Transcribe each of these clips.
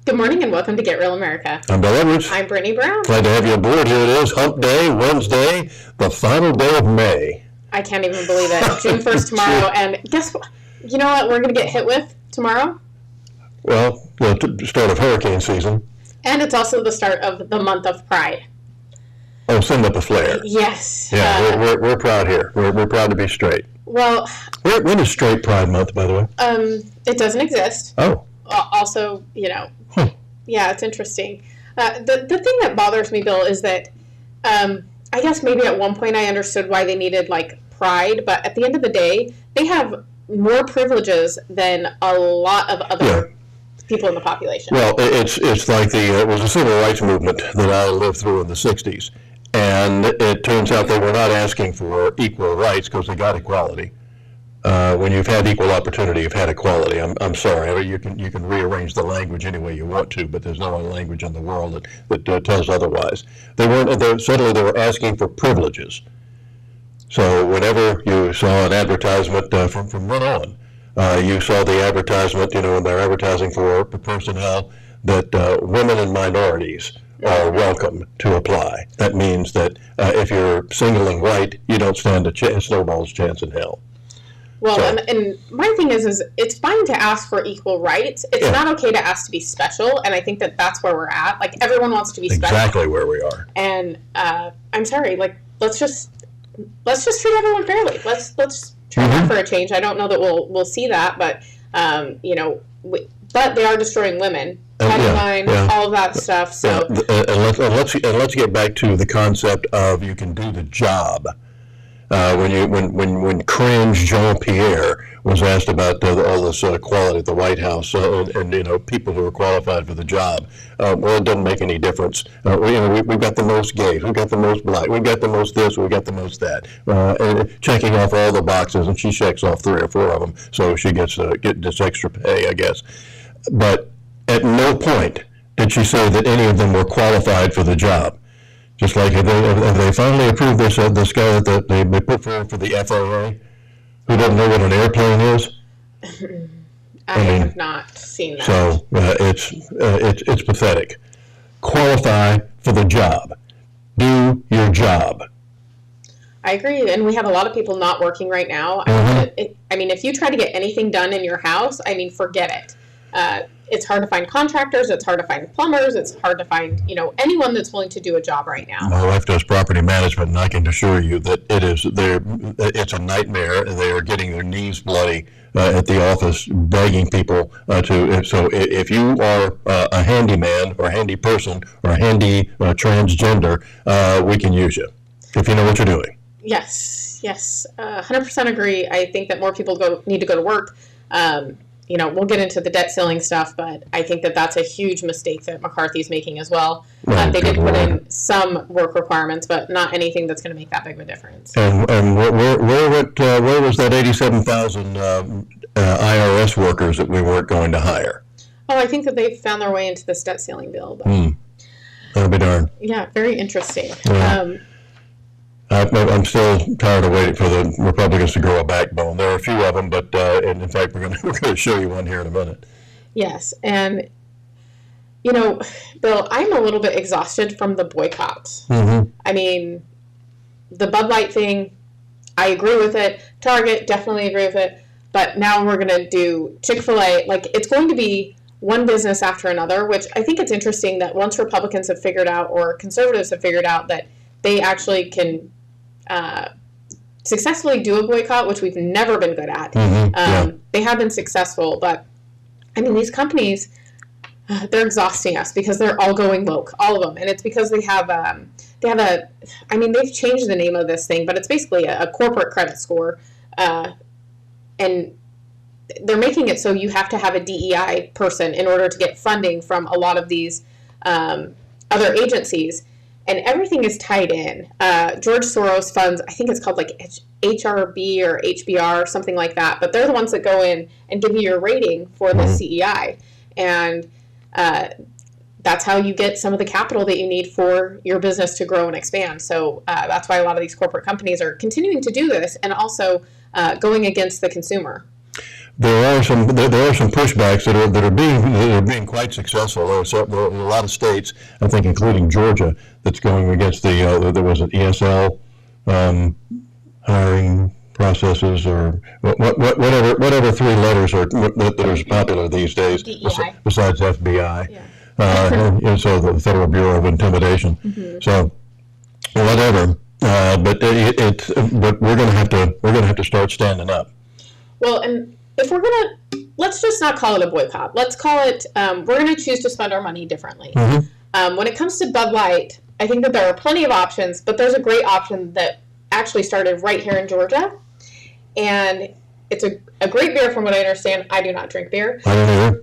Good morning and welcome to Get Real America. I'm Bill Edwards. I'm Brittany Brown. Glad to have you aboard. Here it is, Hump Day, Wednesday, the final day of May. I can't even believe it. June 1st tomorrow, and guess what? You know what we're going to get hit with tomorrow? Well, the start of hurricane season. And it's also the start of the month of Pride. Oh, send up a flare. Yes. Yeah, we're proud here. We're proud to be straight. Well, when is Straight Pride Month, by the way? It doesn't exist. Oh. Also, yeah, it's interesting. The thing that bothers me, Bill, is that I guess maybe at one point I understood why they needed pride, but at the end of the day, they have more privileges than a lot of other people in the population. Well, it's like it was a civil rights movement that I lived through in the 60s, and it turns out they were not asking for equal rights because they got equality. When you've had equal opportunity, you've had equality. I'm sorry. You can rearrange the language any way you want to, but there's no other language in the world that tells otherwise. Suddenly they were asking for privileges. So whenever you saw an advertisement from then on, you saw the advertisement, and they're advertising for personnel that women and minorities are welcome to apply. That means that if you're singling white, you don't stand a snowball's chance in hell. Well, and my thing is it's fine to ask for equal rights. It's not okay to ask to be special, and I think that that's where we're at. Everyone wants to be special. Exactly where we are. And I'm sorry, let's just treat everyone fairly. Let's try that for a change. I don't know that we'll see that, but but they are destroying women, timeline, all of that stuff. So and let's get back to the concept of you can do the job. When cringe Jean-Pierre was asked about all this equality at the White House and people who are qualified for the job, well, it doesn't make any difference. We've got the most gays, we've got the most black, we've got the most this, we've got the most that, and checking off all the boxes, and she checks off 3 or 4 of them, so she gets this extra pay, I guess. But at no point did she say that any of them were qualified for the job. Just like if they finally approved this guy that they put forward for the FAA, who doesn't know what an airplane is. I have not seen that. So it's pathetic. Qualify for the job. Do your job. I agree, and we have a lot of people not working right now. If you try to get anything done in your house, forget it. It's hard to find contractors. It's hard to find plumbers. It's hard to find, anyone that's willing to do a job right now. My wife does property management, and I can assure you that it's a nightmare. They are getting their knees bloody at the office, begging people to. So if you are a handyman or a handy person or a handy transgender, we can use you if you know what you're doing. Yes, 100% agree. I think that more people need to go to work. We'll get into the debt ceiling stuff, but I think that that's a huge mistake that McCarthy's making as well. They did put in some work requirements, but not anything that's going to make that big of a difference. And where was that 87,000 IRS workers that we weren't going to hire? Oh, I think that they found their way into this debt ceiling bill. That'll be darn. Yeah, very interesting. Yeah. I'm still tired of waiting for the Republicans to grow a backbone. There are a few of them, but in fact, we're going to show you one here in a minute. Yes, and Bill, I'm a little bit exhausted from the boycotts. Mm-hmm. The Bud Light thing, I agree with it. Target, definitely agree with it. But now we're going to do Chick-fil-A. It's going to be one business after another, which I think it's interesting that once Republicans have figured out, or conservatives have figured out, that they actually can successfully do a boycott, which we've never been good at. They have been successful, but these companies, they're exhausting us because they're all going woke, all of them, and it's because they've changed the name of this thing, but it's basically a corporate credit score, and they're making it so you have to have a DEI person in order to get funding from a lot of these other agencies. and everything is tied in. George Soros funds, I think it's called like HRB or HBR or something like that, but they're the ones that go in and give you your rating for the CEI. And that's how you get some of the capital that you need for your business to grow and expand. So that's why a lot of these corporate companies are continuing to do this, and also going against the consumer. There are some pushbacks that are being quite successful. There are a lot of states, I think, including Georgia, that's going against the there was an ESL hiring processes, or whatever 3 letters are that are popular these days. DEI. Besides FBI. Yeah. And so the Federal Bureau of Intimidation. So whatever, but we're going to have to start standing up. Well, and if we're let's just not call it a boycott. Let's call it, we're going to choose to spend our money differently. When it comes to Bud Light, I think that there are plenty of options, but there's a great option that actually started right here in Georgia, and it's a great beer from what I understand. I do not drink beer. I don't either.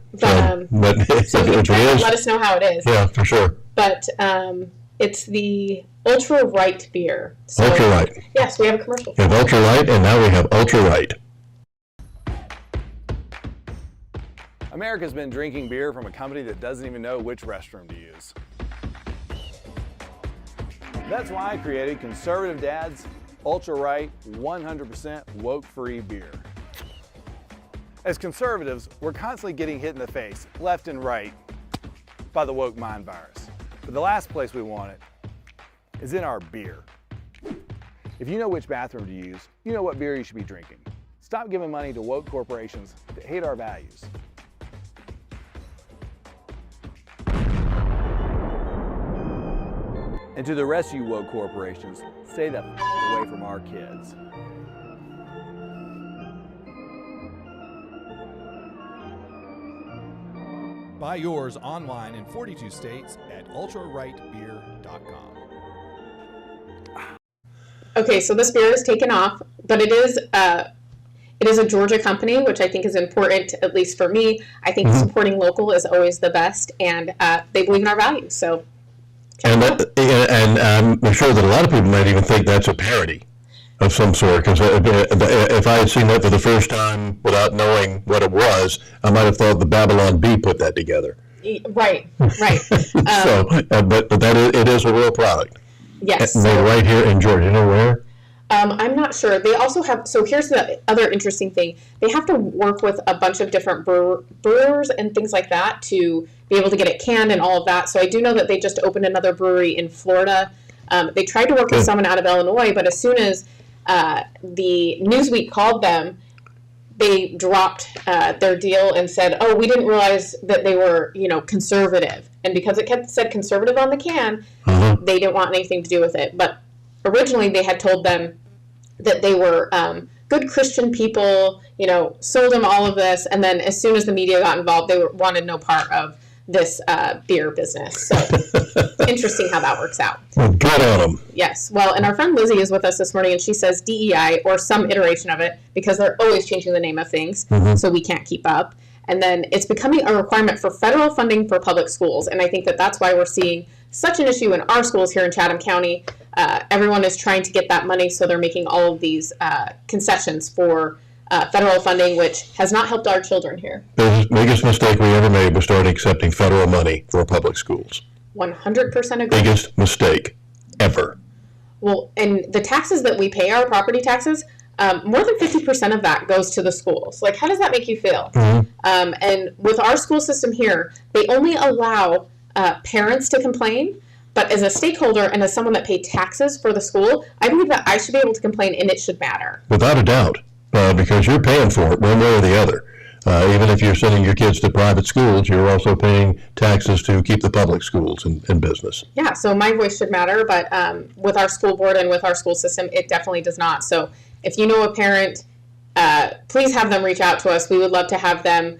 But so if you let us know how it is. Yeah, for sure. But it's the Ultra Right beer. So, Ultra Right. Yes, we have a commercial. We have Ultra Right, and now we have Ultra Right. America's been drinking beer from a company that doesn't even know which restroom to use. That's why I created Conservative Dad's Ultra Right 100% woke-free beer. As conservatives, we're constantly getting hit in the face, left and right, by the woke mind virus. But the last place we want it is in our beer. If you know which bathroom to use, you know what beer you should be drinking. Stop giving money to woke corporations that hate our values. And to the rest of you woke corporations, stay the away from our kids. Buy yours online in 42 states at ultrarightbeer.com. Okay, so this beer is taken off, but it is a Georgia company, which I think is important, at least for me. I think supporting local is always the best, and they believe in our values. So, And I'm sure that a lot of people might even think that's a parody of some sort, because if I had seen that for the first time without knowing what it was, I might have thought the Babylon Bee put that together. Right. But it is a real product. Yes. And they're right here in Georgia. You know where? I'm not sure. They also have, so here's the other interesting thing. They have to work with a bunch of different brewers and things like that to be able to get it canned and all of that. So I do know that they just opened another brewery in Florida. They tried to work with someone out of Illinois, but as soon as the Newsweek called them, they dropped their deal and said, "Oh, we didn't realize that they were, conservative." And because it said conservative on the can, they didn't want anything to do with it. But originally, they had told them that they were good Christian people, sold them all of this, and then as soon as the media got involved, they wanted no part of this beer business. So interesting how that works out. Well, good on them. Yes. Well, and our friend Lizzie is with us this morning, and she says DEI, or some iteration of it, because they're always changing the name of things, so we can't keep up. And then it's becoming a requirement for federal funding for public schools, and I think that that's why we're seeing such an issue in our schools here in Chatham County. Everyone is trying to get that money, so they're making all of these concessions for federal funding, which has not helped our children here. The biggest mistake we ever made was starting accepting federal money for public schools. 100% agree. Biggest mistake ever. Well, and the taxes that we pay, our property taxes, more than 50% of that goes to the schools. Like, how does that make you feel? And with our school system here, they only allow parents to complain. But as a stakeholder and as someone that paid taxes for the school, I believe that I should be able to complain, and it should matter. Without a doubt, because you're paying for it one way or the other. Even if you're sending your kids to private schools, you're also paying taxes to keep the public schools in business. Yeah, so my voice should matter, but with our school board and with our school system, it definitely does not. So if you know a parent, please have them reach out to us. We would love to have them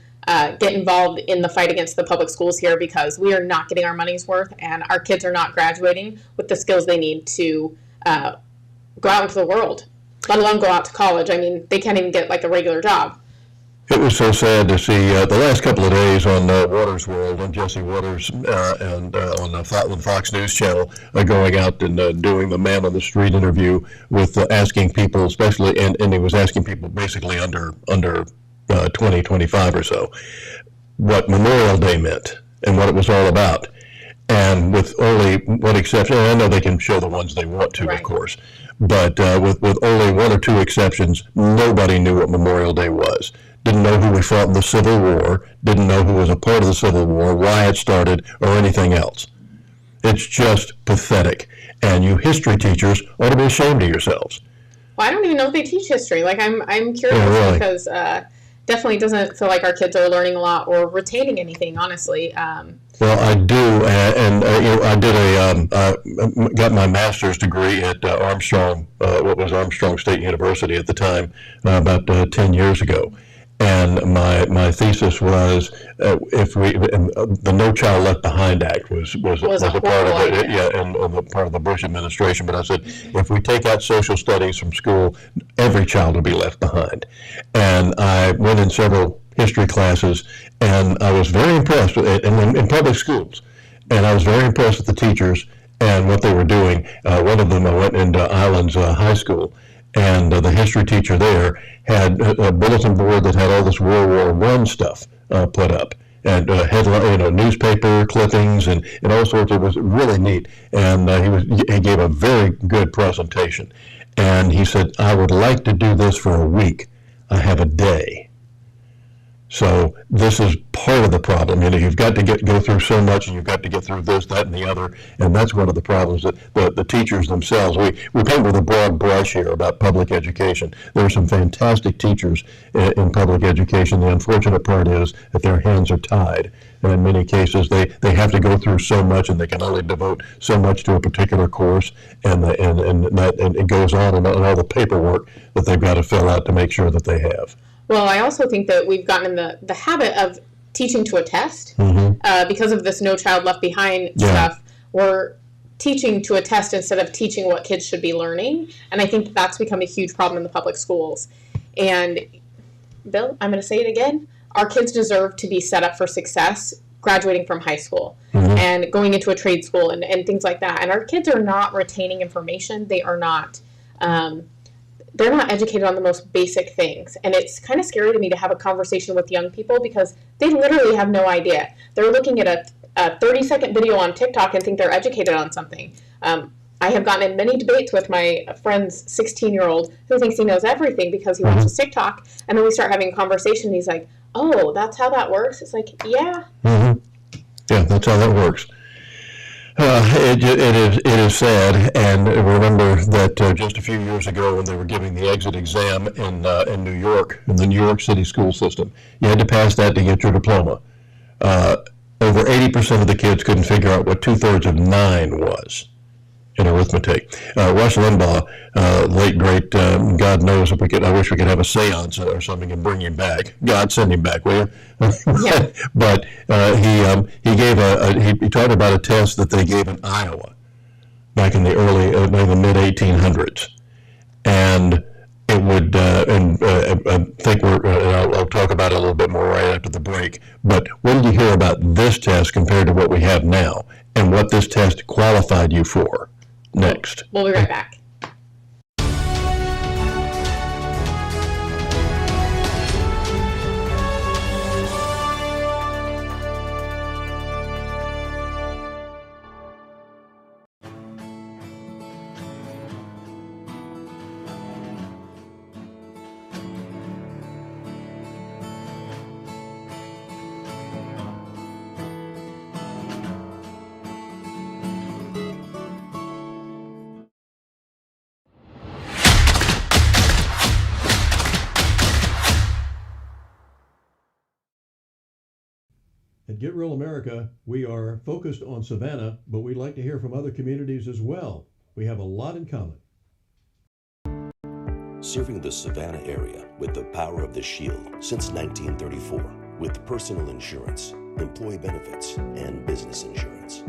get involved in the fight against the public schools here, because we are not getting our money's worth, and our kids are not graduating with the skills they need to go out into the world, let alone go out to college. I mean, they can't even get like a regular job. It was so sad to see the last couple of days on Waters World and Jesse Waters and on the Fox News Channel going out and doing the man on the street interview with asking people, especially, and he was asking people basically under 20, 25 or so, what Memorial Day meant and what it was all about. And with only one exception, and I know they can show the ones they want to, Right. of course, but with only one or two exceptions, nobody knew what Memorial Day was. Didn't know who we fought in the Civil War, didn't know who was a part of the Civil War, why it started, or anything else. It's just pathetic. And you history teachers ought to be ashamed of yourselves. Well, I don't even know if they teach history. Like, I'm curious Yeah, really. because definitely doesn't feel like our kids are learning a lot or retaining anything, honestly. Well, I do, and I did got my master's degree at Armstrong, what was Armstrong State University at the time, about 10 years ago. And my thesis was the No Child Left Behind Act was a part horrible of it, idea. yeah, and the part of the Bush administration. But I said, if we take out social studies from school, every child will be left behind. And I went in several history classes, and I was very impressed with it, and in public schools. And I was very impressed with the teachers and what they were doing. One of them, I went into Islands High School, and the history teacher there had a bulletin board that had all this World War I stuff put up, and headline, newspaper clippings, and all sorts. It was really neat, and he gave a very good presentation. And he said, "I would like to do this for a week. I have a day." So this is part of the problem. You've got to go through so much, and you've got to get through this, that, and the other, and that's one of the problems that the teachers themselves. We paint with a broad brush here about public education. There are some fantastic teachers in public education. The unfortunate part is that their hands are tied, and in many cases they have to go through so much, and they can only devote so much to a particular course, and it goes on, and all the paperwork that they've got to fill out to make sure that they have. Well, I also think that we've gotten in the habit of teaching to a test because of this No Child Left Behind stuff. We're teaching to a test instead of teaching what kids should be learning. And I think that's become a huge problem in the public schools. And Bill, I'm going to say it again. Our kids deserve to be set up for success graduating from high school and going into a trade school and things like that. And our kids are not retaining information. They are not... they're not educated on the most basic things. And it's kind of scary to me to have a conversation with young people because they literally have no idea. They're looking at a 30-second video on TikTok and think they're educated on something. I have gotten in many debates with my friend's 16-year-old who thinks he knows everything because he watches TikTok. And then we start having a conversation and he's like, oh, that's how that works? It's like, yeah. Yeah, that's how that works. It is sad, and remember that just a few years ago when they were giving the exit exam in New York, in the New York City school system, you had to pass that to get your diploma. Over 80% of the kids couldn't figure out what 2/3 of 9 was in arithmetic. Rush Limbaugh, late great, God knows if we could. I wish we could have a seance or something and bring him back. God, send him back, will you? Yeah. But he gave he talked about a test that they gave in Iowa back in the mid 1800s, and it would. I think I'll talk about it a little bit more right after the break. But what did you hear about this test compared to what we have now, and what this test qualified you for? Next. We'll be right back. At Get Real America, we are focused on Savannah, but we'd like to hear from other communities as well. We have a lot in common. Serving the Savannah area with the power of the Shield since 1934, with personal insurance, employee benefits, and business insurance.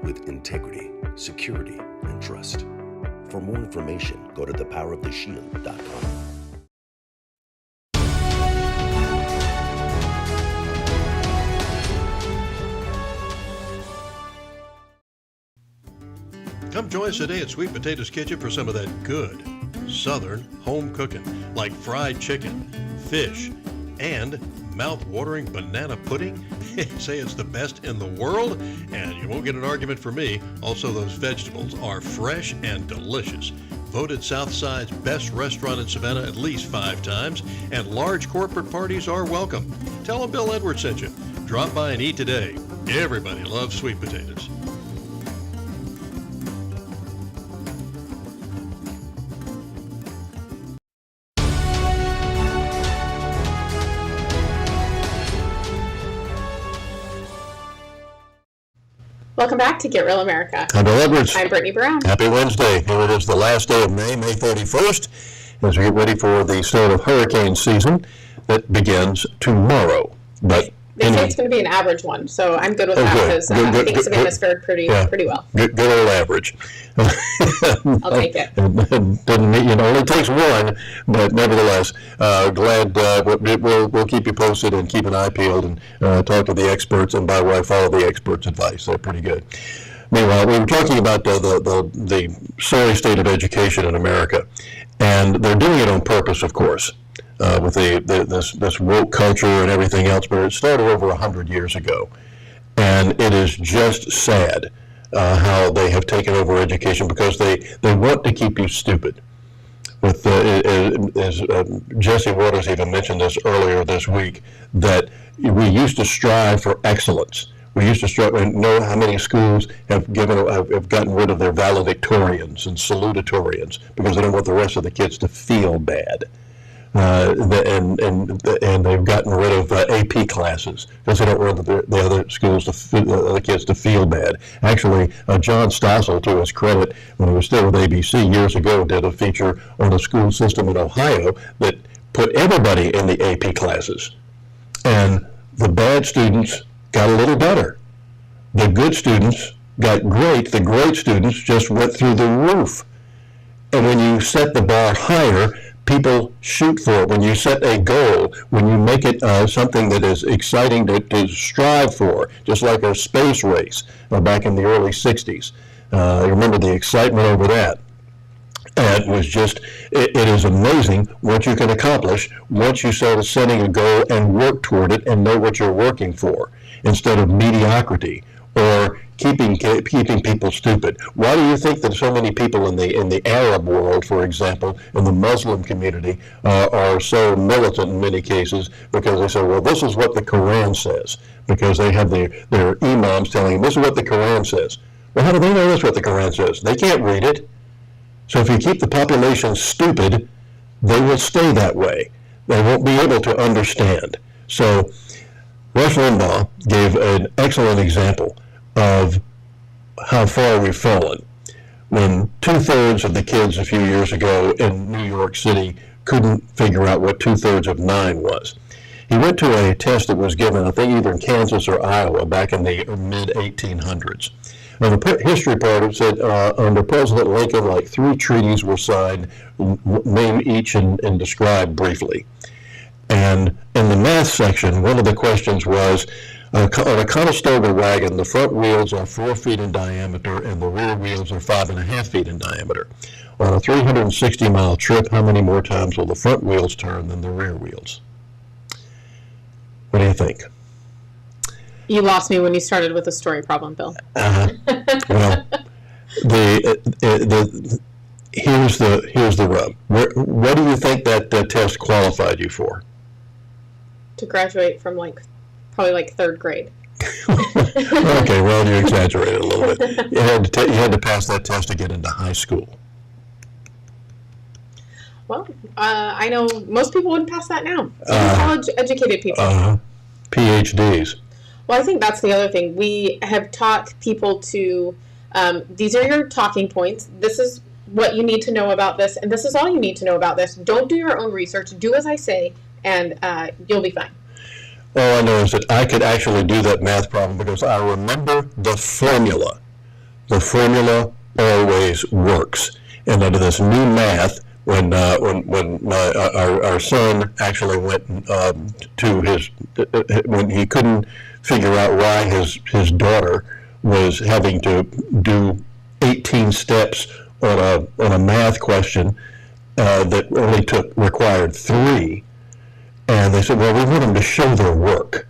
With integrity, security, and trust. For more information, go to thepoweroftheshield.com. join us today at Sweet Potatoes Kitchen for some of that good Southern home cooking, like fried chicken, fish, and mouth-watering banana pudding. Say it's the best in the world, and you won't get an argument from me. Also, those vegetables are fresh and delicious. Voted Southside's best restaurant in Savannah at least 5 times, and large corporate parties are welcome. Tell them Bill Edwards sent you. Drop by and eat today. Everybody loves sweet potatoes. Welcome back to Get Real America. I'm Bill Edwards. I'm Brittany Brown. Happy Wednesday. Here it is, the last day of May 31st, as we get ready for the start of hurricane season that begins tomorrow. But They say it's going to be an average one, so I'm good with that good. because I think Savannah's fared pretty well. Good old average. I'll take it. Doesn't mean, it only takes one, but nevertheless, glad we'll keep you posted and keep an eye peeled and talk to the experts. And by the way, follow the experts' advice. They're pretty good. Meanwhile, we were talking about the sorry state of education in America, and they're doing it on purpose, of course. With this woke culture and everything else, but it started over 100 years ago, and it is just sad how they have taken over education because they want to keep you stupid. With as Jesse Waters even mentioned this earlier this week, that we used to strive for excellence. We used to strive, and know how many schools have gotten rid of their valedictorians and salutatorians because they don't want the rest of the kids to feel bad. And they've gotten rid of AP classes because they don't want the other schools the kids to feel bad. Actually, John Stossel, to his credit, when he was still with ABC years ago, did a feature on the school system in Ohio that put everybody in the AP classes. And the bad students got a little better. The good students got great. The great students just went through the roof. And when you set the bar higher, people shoot for it. When you set a goal, when you make it something that is exciting to strive for, just like our space race back in the early 60s. I remember the excitement over that. And it was just, it is amazing what you can accomplish once you start setting a goal and work toward it and know what you're working for, instead of mediocrity or keeping people stupid. Why do you think that so many people in the Arab world, for example, in the Muslim community, are so militant in many cases? Because they say, well, this is what the Quran says. Because they have their imams telling them, this is what the Quran says. Well, how do they know that's what the Quran says? They can't read it. So if you keep the population stupid, they will stay that way. They won't be able to understand. So Rush Limbaugh gave an excellent example of how far we've fallen. When 2/3 of the kids a few years ago in New York City couldn't figure out what 2/3 of 9 was. He went to a test that was given, I think, either in Kansas or Iowa back in the mid-1800s. Now, the history part, it said under President Lincoln, like 3 treaties were signed, name each and describe briefly. And in the math section, one of the questions was, on a Conestoga wagon, the front wheels are 4 feet in diameter and the rear wheels are 5.5 feet in diameter. On a 360-mile trip, how many more times will the front wheels turn than the rear wheels? What do you think? You lost me when you started with the story problem, Bill. Well, here's the rub. What do you think that test qualified you for? To graduate from probably 3rd grade. Okay, well, you exaggerated a little bit. You had to pass that test to get into high school. Well, I know most people wouldn't pass that now. College-educated people. PhDs. Well, I think that's the other thing. We have taught people to, these are your talking points. This is what you need to know about this, and this is all you need to know about this. Don't do your own research. Do as I say, and you'll be fine. All I know is that I could actually do that math problem because I remember the formula. The formula always works. And under this new math, when our son actually went when he couldn't figure out why his daughter was having to do 18 steps on a math question that only required 3. And they said, well, we want them to show their work.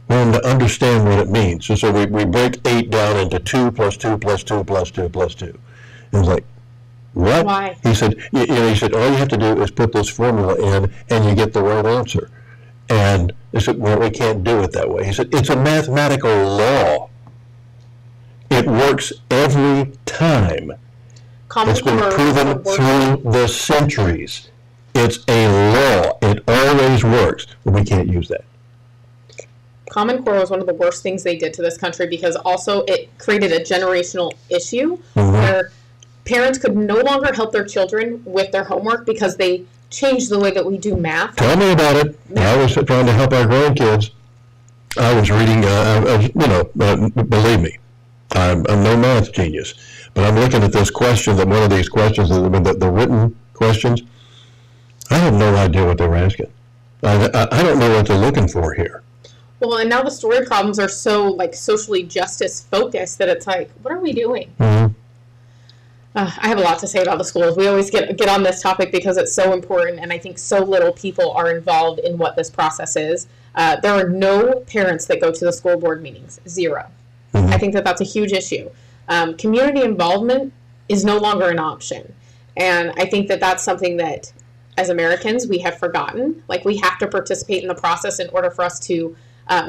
We want them to understand what it means. So we break 8 down into 2 plus 2 plus 2 plus 2 plus 2. And it was like, what? Why? He said, he said, all you have to do is put this formula in and you get the right answer. And they said, well, we can't do it that way. He said, it's a mathematical law. It works every time. Common It's been Core proven is the through the centuries. It's a law. It always works. But we can't use that. Common Core was one of the worst things they did to this country because also it created a generational issue where parents could no longer help their children with their homework because they changed the way that we do math. Tell me about it. I was trying to help our grandkids. I was reading, believe me, I'm no math genius, but I'm looking at this question, that one of these questions, the written questions, I have no idea what they were asking. I don't know what they're looking for here. Well, and now the story problems are so like socially justice focused that it's like, what are we doing? I have a lot to say about the schools. We always get on this topic because it's so important, and I think so little people are involved in what this process is. There are no parents that go to the school board meetings, 0. I think that that's a huge issue. Community involvement is no longer an option, and I think that that's something that, as Americans, we have forgotten. Like, we have to participate in the process in order for us to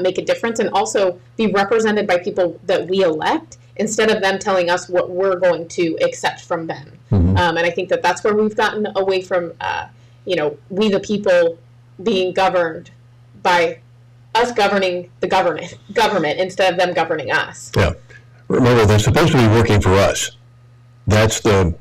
make a difference and also be represented by people that we elect, instead of them telling us what we're going to accept from them. And I think that that's where we've gotten away from, we the people being governed by us governing the government instead of them governing us. Yeah. Remember, they're supposed to be working for us. That's the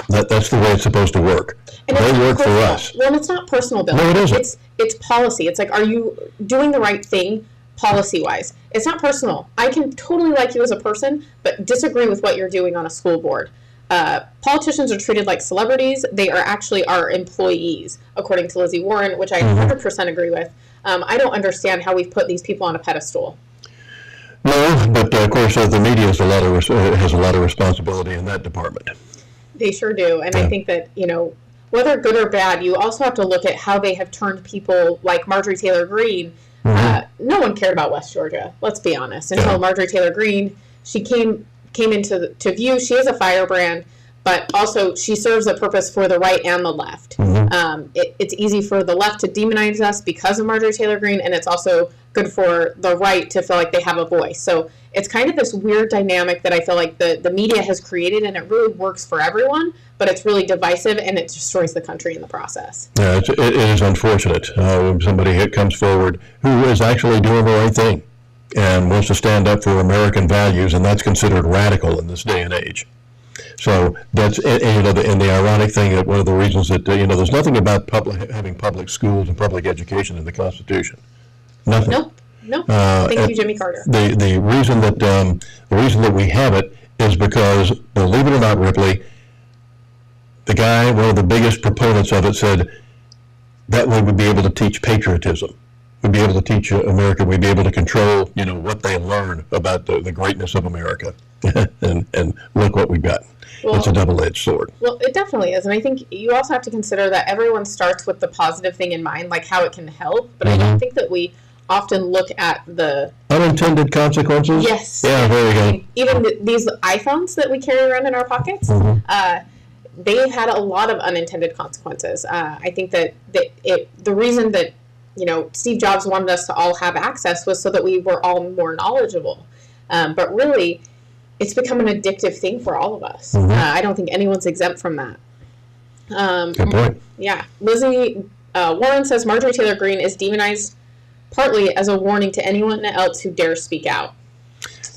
way it's supposed to work. And they work personal. for us. Well, and it's not personal, Bill. No, it isn't. It's policy. It's like, are you doing the right thing policy-wise? It's not personal. I can totally like you as a person, but disagree with what you're doing on a school board. Politicians are treated like celebrities. They are actually our employees, according to Lizzie Warren, which I 100% agree with. I don't understand how we've put these people on a pedestal. No, but of course the media has a lot of responsibility in that department. They sure do. And I think that, whether good or bad, you also have to look at how they have turned people like Marjorie Taylor Greene. No one cared about West Georgia, let's be honest, until Marjorie Taylor Greene, she came into view. She is a firebrand, but also she serves a purpose for the right and the left. It's easy for the left to demonize us because of Marjorie Taylor Greene, and it's also good for the right to feel like they have a voice. So it's kind of this weird dynamic that I feel like the media has created, and it really works for everyone, but it's really divisive, and it destroys the country in the process. Yeah, it is unfortunate when somebody comes forward who is actually doing the right thing and wants to stand up for American values, and that's considered radical in this day and age. So that's, and the ironic thing, that one of the reasons that, there's nothing about having public schools and public education in the Constitution. Nothing. Nope. Thank you, Jimmy Carter. The reason that we have it is because, believe it or not, Ripley, the guy, one of the biggest proponents of it, said that way we'd be able to teach patriotism. We'd be able to teach America. We'd be able to control, what they learn about the greatness of America. and look what we've got. Well, it's a double-edged sword. Well, it definitely is. And I think you also have to consider that everyone starts with the positive thing in mind, like how it can help. But I don't think that we often look at the unintended consequences. Yes. Yeah, there you go. Even these iPhones that we carry around in our pockets, they've had a lot of unintended consequences. I think that the reason that Steve Jobs wanted us to all have access was so that we were all more knowledgeable. But really, it's become an addictive thing for all of us. I don't think anyone's exempt from that. Good point. Yeah. Lizzie Warren says Marjorie Taylor Greene is demonized partly as a warning to anyone else who dares speak out.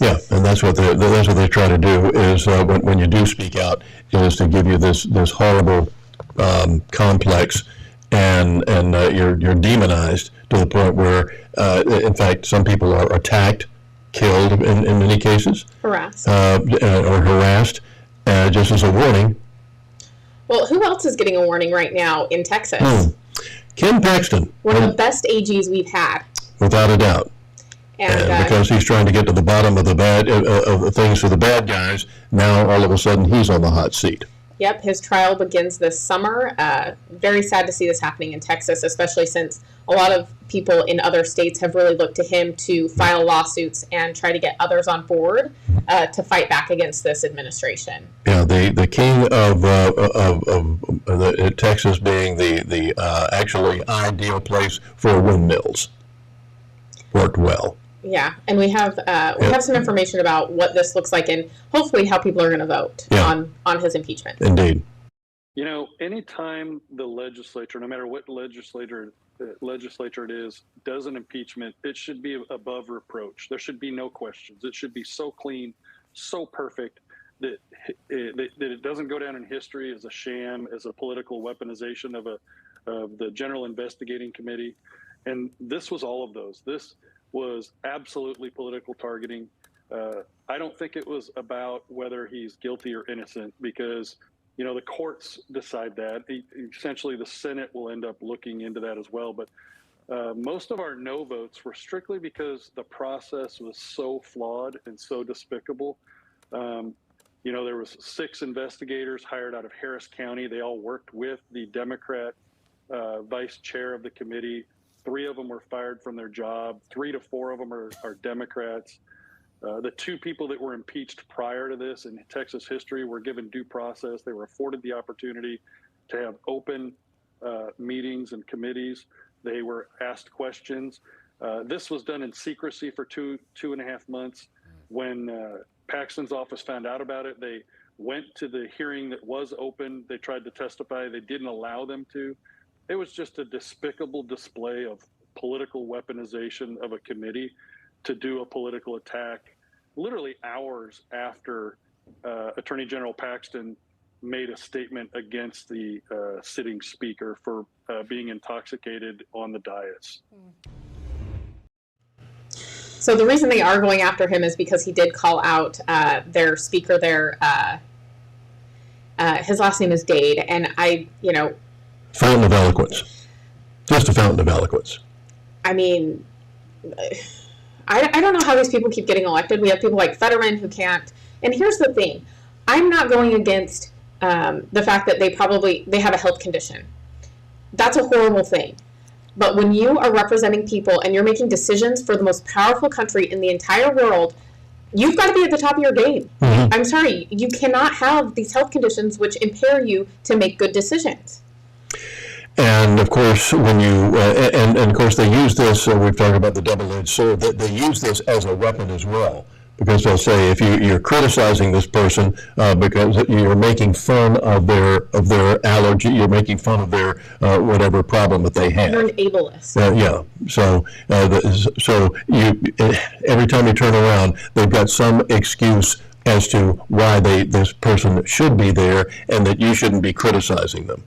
Yeah, and that's what they try to do, is when you do speak out, is to give you this horrible complex, and you're demonized to the point where, in fact, some people are attacked, killed in many cases, harassed, or harassed, just as a warning. Well, who else is getting a warning right now in Texas? Ken Paxton, one of the best AGs we've had, without a doubt. And because he's trying to get to the bottom of the of the things for the bad guys, now all of a sudden he's on the hot seat. Yep, his trial begins this summer. Very sad to see this happening in Texas, especially since a lot of people in other states have really looked to him to file lawsuits and try to get others on board to fight back against this administration. Yeah, the king of Texas being the actually ideal place for windmills worked well. Yeah, and we have some information about what this looks like and hopefully how people are going to vote on his impeachment. Indeed. You know, anytime the legislature, no matter what legislature it is, does an impeachment, it should be above reproach. There should be no questions. It should be so clean, so perfect that it doesn't go down in history as a sham, as a political weaponization of the General Investigating Committee. And this was all of those. This was absolutely political targeting. I don't think it was about whether he's guilty or innocent, because, you know, the courts decide that. Essentially, the Senate will end up looking into that as well. But most of our no votes were strictly because the process was so flawed and so despicable. You know, there was 6 investigators hired out of Harris County. They all worked with the Democrat vice chair of the committee. 3 of them were fired from their job. 3 to 4 of them are Democrats. The 2 people that were impeached prior to this in Texas history were given due process. They were afforded the opportunity to have open meetings and committees. They were asked questions. This was done in secrecy for 2.5 months. When Paxton's office found out about it, they went to the hearing that was open. They tried to testify. They didn't allow them to. It was just a despicable display of political weaponization of a committee to do a political attack literally hours after Attorney General Paxton made a statement against the sitting speaker for being intoxicated on the dais. So the reason they are going after him is because he did call out their speaker there. His last name is Dade, and Fountain of eloquence. Just a fountain of eloquence. I mean, I don't know how these people keep getting elected. We have people like Fetterman who can't. And here's the thing. I'm not going against the fact that they have a health condition. That's a horrible thing. But when you are representing people and you're making decisions for the most powerful country in the entire world, you've got to be at the top of your game. Mm-hmm. I'm sorry. You cannot have these health conditions which impair you to make good decisions. And of course, when you and of course they use this. We've talked about the double-edged sword. That they use this as a weapon as well, because they'll say if you're criticizing this person because you're making fun of their allergy, you're making fun of their whatever problem that they have. You're an ableist. Yeah. So you every time you turn around, they've got some excuse as to why this person should be there, and that you shouldn't be criticizing them.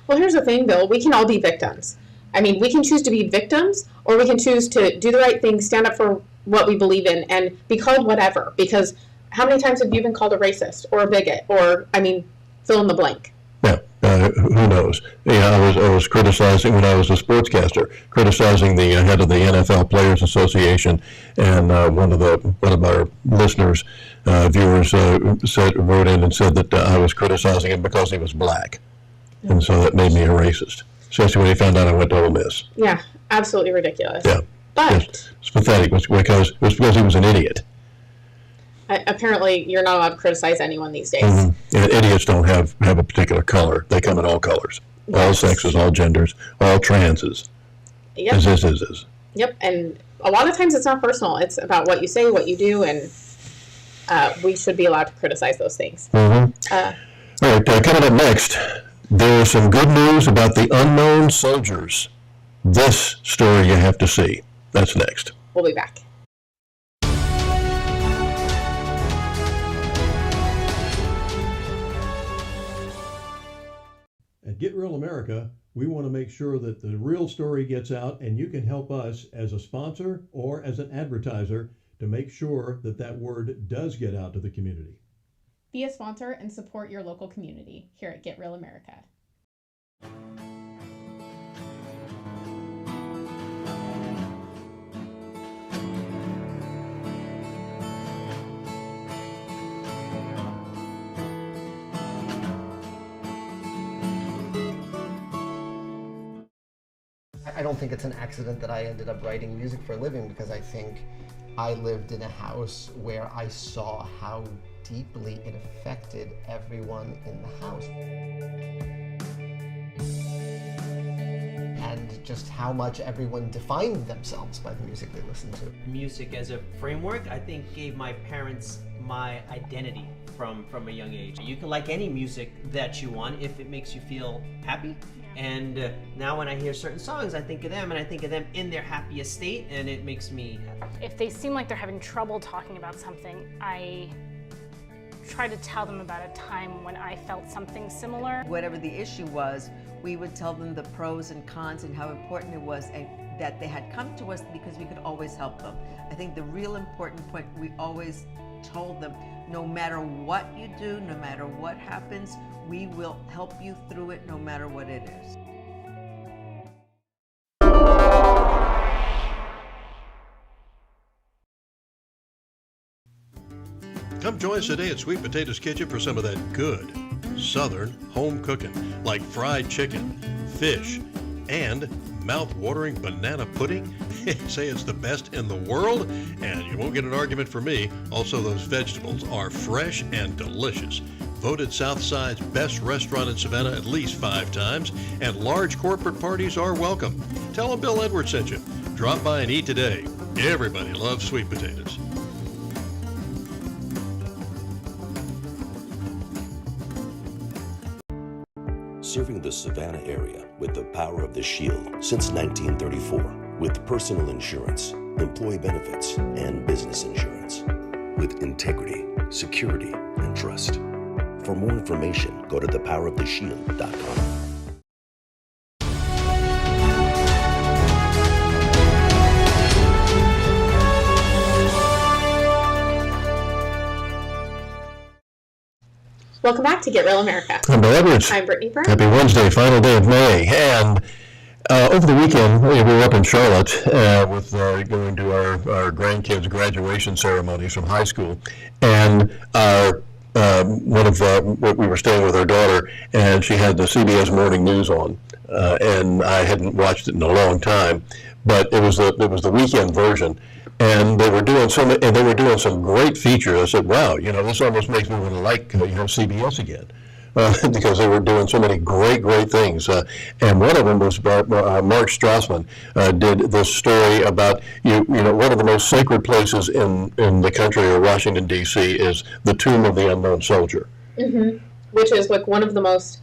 Well, here's the thing, Bill. We can all be victims. I mean, we can choose to be victims, or we can choose to do the right thing, stand up for what we believe in, and be called whatever. Because how many times have you been called a racist or a bigot, or, fill in the blank? Yeah, who knows? Yeah, I was criticizing, when I was a sportscaster, criticizing the head of the NFL Players Association, and one of our listeners, viewers, wrote in and said that I was criticizing him because he was black. And so that made me a racist, especially when he found out I went to Ole Miss. Yeah, absolutely ridiculous. Yeah, but it's pathetic. It was because he was an idiot. Apparently, you're not allowed to criticize anyone these days. Mm-hmm. And idiots don't have a particular color. They come in all colors, all sexes, all genders, all transes. Yep. Is. Yep, and a lot of times it's not personal. It's about what you say, what you do, and we should be allowed to criticize those things. Mm-hmm. All right, coming up next. There's some good news about the unknown soldiers. This story you have to see. That's next. We'll be back. At Get Real America, we want to make sure that the real story gets out, and you can help us as a sponsor or as an advertiser to make sure that word does get out to the community. Be a sponsor and support your local community here at Get Real America. I don't think it's an accident that I ended up writing music for a living, because I think I lived in a house where I saw how deeply it affected everyone in the house. And just how much everyone defined themselves by the music they listened to. Music as a framework, I think, gave my parents my identity from a young age. You can like any music that you want if it makes you feel happy. And now when I hear certain songs, I think of them, and I think of them in their happiest state, and it makes me happy. If they seem like they're having trouble talking about something, I try to tell them about a time when I felt something similar. Whatever the issue was, we would tell them the pros and cons and how important it was, and that they had come to us because we could always help them. I think the real important point, we always told them, no matter what you do, no matter what happens, we will help you through it no matter what it is. Come join us today at Sweet Potatoes Kitchen for some of that good Southern home cooking, like fried chicken, fish, and mouth-watering banana pudding. Say it's the best in the world, and you won't get an argument from me. Also, those vegetables are fresh and delicious. Voted Southside's best restaurant in Savannah at least 5 times, and large corporate parties are welcome. Tell them Bill Edwards sent you. Drop by and eat today. Everybody loves sweet potatoes. Serving the Savannah area with the power of the Shield since 1934, with personal insurance, employee benefits, and business insurance. With integrity, security, and trust. For more information, go to thepoweroftheshield.com. Welcome back to Get Real America. I'm Bill Edwards. I'm Brittany Brown. Happy Wednesday, final day of May. And over the weekend, we were up in Charlotte with going to our grandkids' graduation ceremonies from high school. And we were staying with our daughter, and she had the CBS Morning News on. And I hadn't watched it in a long time, but it was the weekend version. And they were doing some great features. I said, "Wow, this almost makes me want to like CBS again," because they were doing so many great things. And one of them was Mark Strassman did this story about one of the most sacred places in the country, or Washington D.C., is the Tomb of the Unknown Soldier, which is like one of the most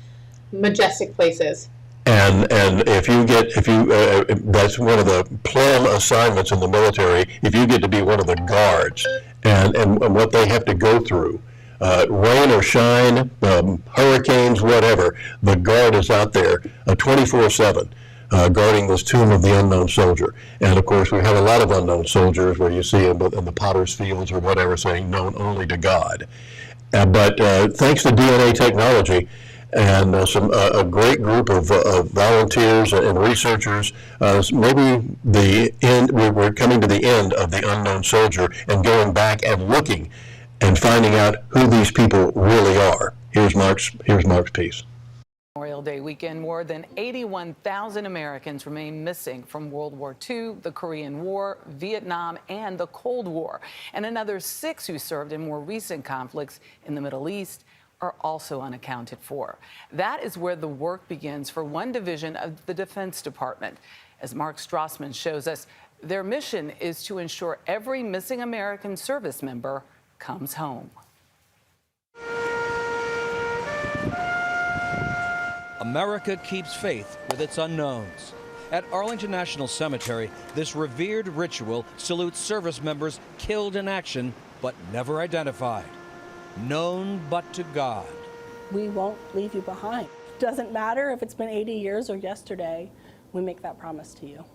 majestic places. And if you that's one of the planned assignments in the military. If you get to be one of the guards, and what they have to go through, rain or shine, hurricanes, whatever, the guard is out there 24/7 guarding this Tomb of the Unknown Soldier. And of course, we have a lot of unknown soldiers where you see them in the potter's fields or whatever, saying known only to God. But thanks to DNA technology, and a great group of volunteers and researchers. Maybe we're coming to the end of the Unknown Soldier and going back and looking and finding out who these people really are. Here's Mark's piece. Memorial Day weekend, more than 81,000 Americans remain missing from World War II, the Korean War, Vietnam, and the Cold War. And another 6 who served in more recent conflicts in the Middle East are also unaccounted for. That is where the work begins for one division of the Defense Department. As Mark Strassman shows us, their mission is to ensure every missing American service member comes home. America keeps faith with its unknowns. At Arlington National Cemetery, this revered ritual salutes service members killed in action but never identified. Known but to God. We won't leave you behind. Doesn't matter if it's been 80 years or yesterday, we make that promise to you.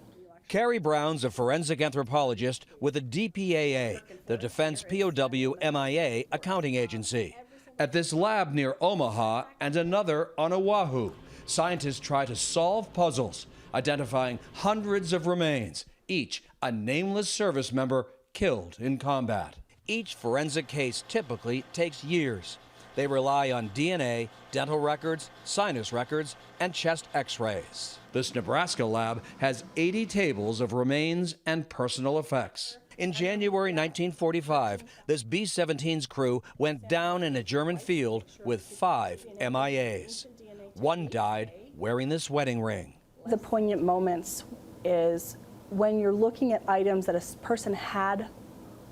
Carrie Brown's a forensic anthropologist with the DPAA, the Defense POW MIA accounting agency. At this lab near Omaha and another on Oahu, scientists try to solve puzzles, identifying hundreds of remains, each a nameless service member killed in combat. Each forensic case typically takes years. They rely on DNA, dental records, sinus records, and chest x-rays. This Nebraska lab has 80 tables of remains and personal effects. In January 1945, this B-17's crew went down in a German field with 5 MIAs. One died wearing this wedding ring. The poignant moments is when you're looking at items that a person had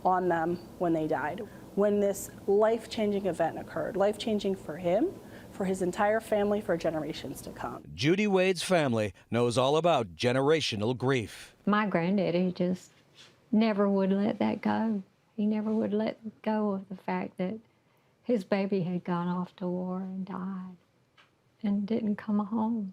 on them when they died. When this life-changing event occurred, life-changing for him, for his entire family, for generations to come. Judy Wade's family knows all about generational grief. My granddaddy just never would let that go. He never would let go of the fact that his baby had gone off to war and died and didn't come home.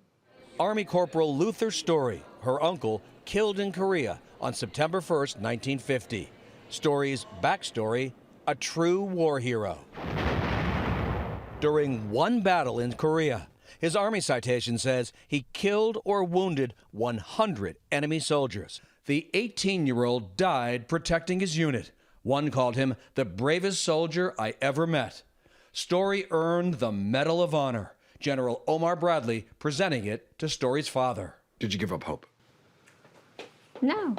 Army Corporal Luther Story, her uncle, killed in Korea on September 1st, 1950. Story's backstory, a true war hero. During one battle in Korea, his Army citation says he killed or wounded 100 enemy soldiers. The 18-year-old died protecting his unit. One called him the bravest soldier I ever met. Story earned the Medal of Honor, General Omar Bradley presenting it to Story's father. Did you give up hope? No.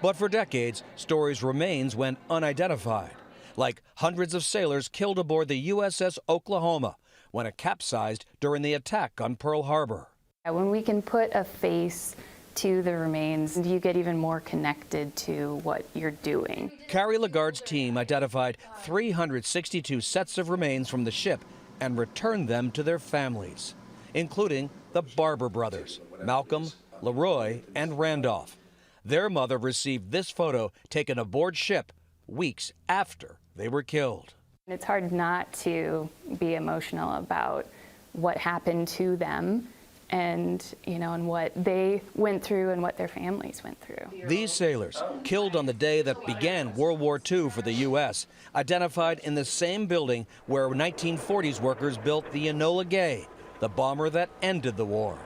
But for decades, Story's remains went unidentified, like hundreds of sailors killed aboard the USS Oklahoma when it capsized during the attack on Pearl Harbor. When we can put a face to the remains, you get even more connected to what you're doing. Carrie Lagarde's team identified 362 sets of remains from the ship and returned them to their families, including the Barber brothers, Malcolm, Leroy, and Randolph. Their mother received this photo taken aboard ship weeks after they were killed. It's hard not to be emotional about what happened to them and, and what they went through and what their families went through. These sailors, killed on the day that began World War II for the U.S., identified in the same building where 1940s workers built the Enola Gay, the bomber that ended the war.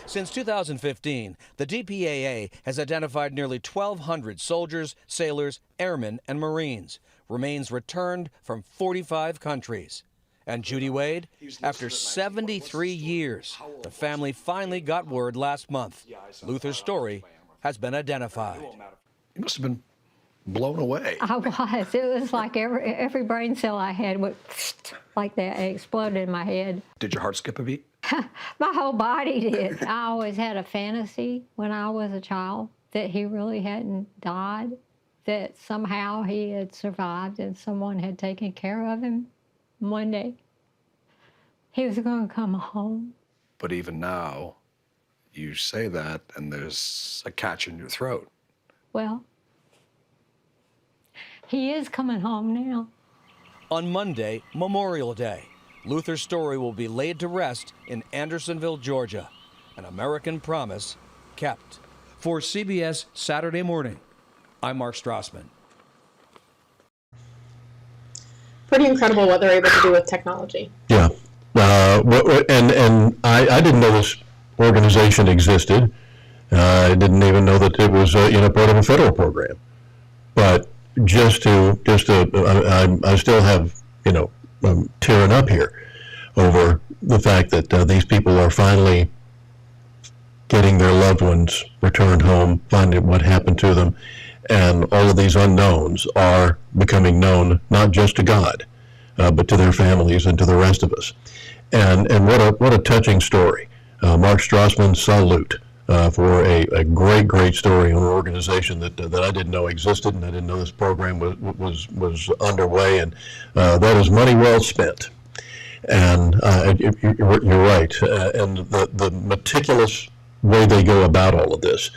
Since 2015, the DPAA has identified nearly 1,200 soldiers, sailors, airmen, and Marines, remains returned from 45 countries. And Judy Wade, after 73 years, the family finally got word last month. Luther's Story has been identified. You must have been blown away. I was. It was like every brain cell I had went like that. It exploded in my head. Did your heart skip a beat? My whole body did. I always had a fantasy when I was a child that he really hadn't died, that somehow he had survived and someone had taken care of him. One day, he was going to come home. But even now, you say that and there's a catch in your throat. Well, he is coming home now. On Monday, Memorial Day, Luther's Story will be laid to rest in Andersonville, Georgia. An American promise kept. For CBS Saturday Morning, I'm Mark Strassman. Pretty incredible what they're able to do with technology. Yeah. And I didn't know this organization existed. I didn't even know that it was part of a federal program. But I still have I'm tearing up here over the fact that these people are finally getting their loved ones returned home, finding what happened to them, and all of these unknowns are becoming known not just to God, but to their families and to the rest of us. And what a touching story. Mark Strassman, salute for a great story on an organization that I didn't know existed, and I didn't know this program was underway, and that is money well spent. And you're right, and the meticulous way they go about all of this.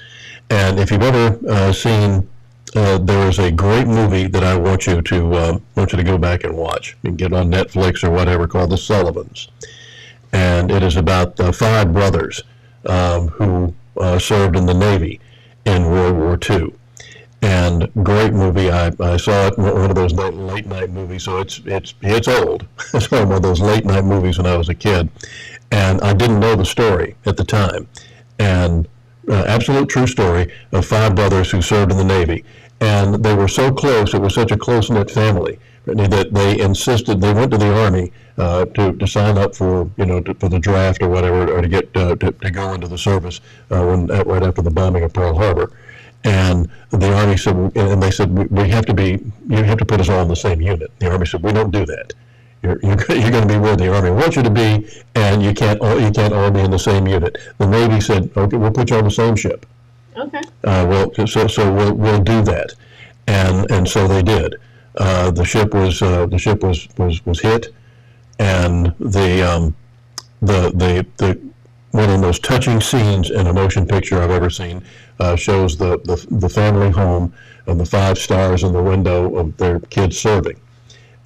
And if you've ever seen, there is a great movie that I want you to go back and watch. You can get it on Netflix or whatever, called The Sullivans, and it is about 5 brothers who served in the Navy in World War II. And great movie. I saw it in one of those late night movies, so it's old. It's one of those late night movies when I was a kid, and I didn't know the story at the time. And absolute true story of 5 brothers who served in the Navy, and they were so close. It was such a close-knit family. Brittany, that they insisted, they went to the Army to sign up for, for the draft or whatever, or to get to go into the service right after the bombing of Pearl Harbor. And the Army said, and they said, you have to put us all in the same unit. The Army said, we don't do that. You're going to be where the Army wants you to be, and you can't all be in the same unit. The Navy said, okay, we'll put you on the same ship. Okay. So we'll do that, and so they did. The ship was hit, and the one of the most touching scenes in a motion picture I've ever seen shows the family home and the 5 stars in the window of their kids serving,